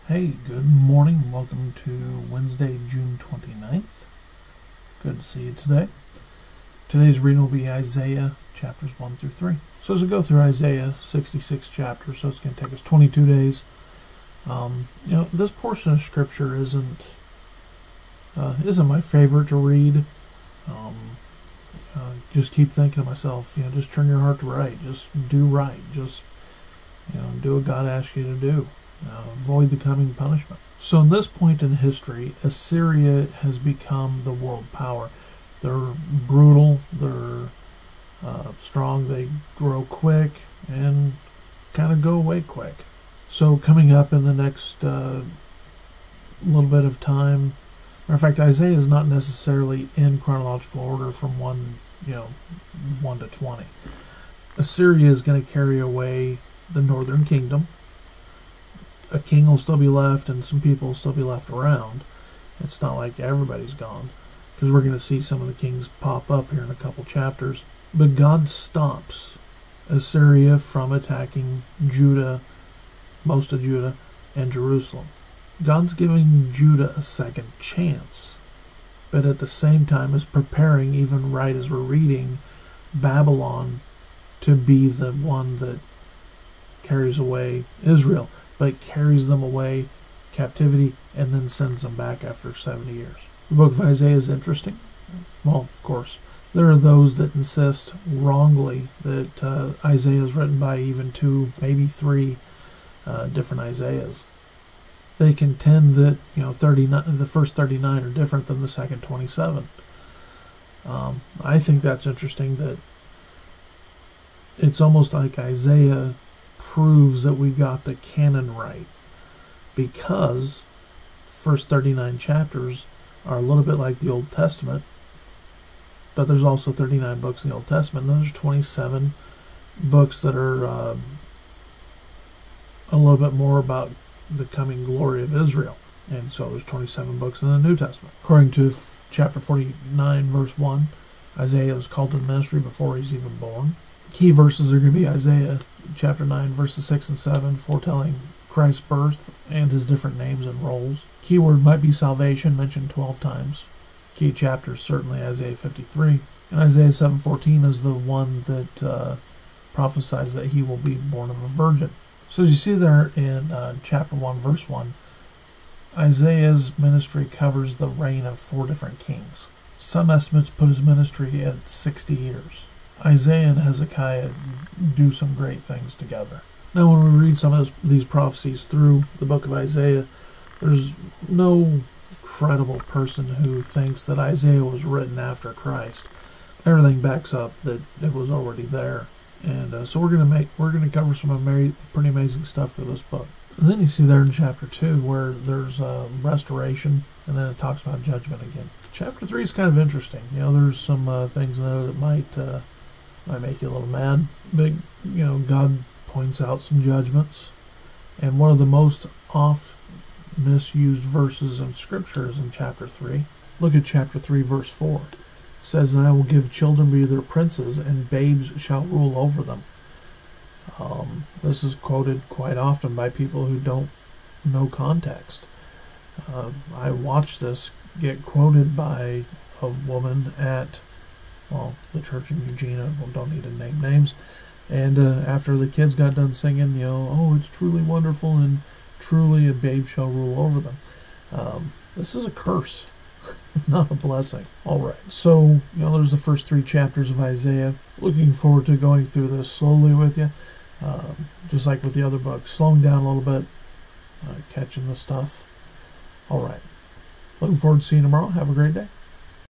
Hey, good morning. Welcome to Wednesday, June 29th. Good to see you today. Today's reading will be Isaiah chapters 1 through 3. So as we go through Isaiah, 66 chapters, so it's going to take us 22 days. This portion of scripture isn't my favorite to read. Just keep thinking to myself, just turn your heart to right. Just do right. Just, do what God asks you to do. Avoid the coming punishment. So in this point in history, Assyria has become the world power. They're brutal, they're strong, they grow quick, and kind of go away quick. So coming up in the next little bit of time, matter of fact, Isaiah is not necessarily in chronological order from 1 to 20. Assyria is going to carry away the northern kingdom. A king will still be left, and some people will still be left around. It's not like everybody's gone, because we're going to see some of the kings pop up here in a couple chapters. But God stops Assyria from attacking Judah, most of Judah, and Jerusalem. God's giving Judah a second chance, but at the same time is preparing, even right as we're reading, Babylon to be the one that carries away Israel, but carries them away captivity and then sends them back after 70 years. The book of Isaiah is interesting. Well, of course, there are those that insist wrongly that Isaiah is written by even 2, maybe 3 different Isaiahs. They contend that the first 39 are different than the second 27. I think that's interesting, that it's almost like Isaiah proves that we got the canon right, because first 39 chapters are a little bit like the Old Testament, but there's also 39 books in the Old Testament, and there's 27 books that are a little bit more about the coming glory of Israel, and so there's 27 books in the New Testament. According to chapter 49 verse 1, Isaiah was called to ministry before he's even born. Key verses are going to be Isaiah chapter 9 verses 6 and 7, foretelling Christ's birth and his different names and roles. Keyword might be salvation, mentioned 12 times. Key chapter is certainly Isaiah 53. And Isaiah 7:14 is the one that prophesies that he will be born of a virgin. So as you see there in chapter 1 verse 1, Isaiah's ministry covers the reign of 4 different kings. Some estimates put his ministry at 60 years. Isaiah and Hezekiah do some great things together. Now when we read some of these prophecies through the book of Isaiah, there's no credible person who thinks that Isaiah was written after Christ. Everything backs up that it was already there. And so we're going to cover some pretty amazing stuff through this book. And then you see there in chapter 2 where there's restoration, and then it talks about judgment again. Chapter 3 is kind of interesting. There's some things in there that might make you a little mad. But God points out some judgments, and one of the most misused verses in Scripture is in chapter 3. Look at chapter 3 verse 4. It says, "And I will give children be their princes, and babes shall rule over them." This is quoted quite often by people who don't know context. I watched this get quoted by a woman at the church in Eugene. I don't need to name names. And after the kids got done singing, "Oh, it's truly wonderful, and truly a babe shall rule over them." This is a curse, not a blessing. All right, so there's the first 3 chapters of Isaiah. Looking forward to going through this slowly with you, just like with the other books, slowing down a little bit, catching the stuff. All right, looking forward to seeing you tomorrow. Have a great day.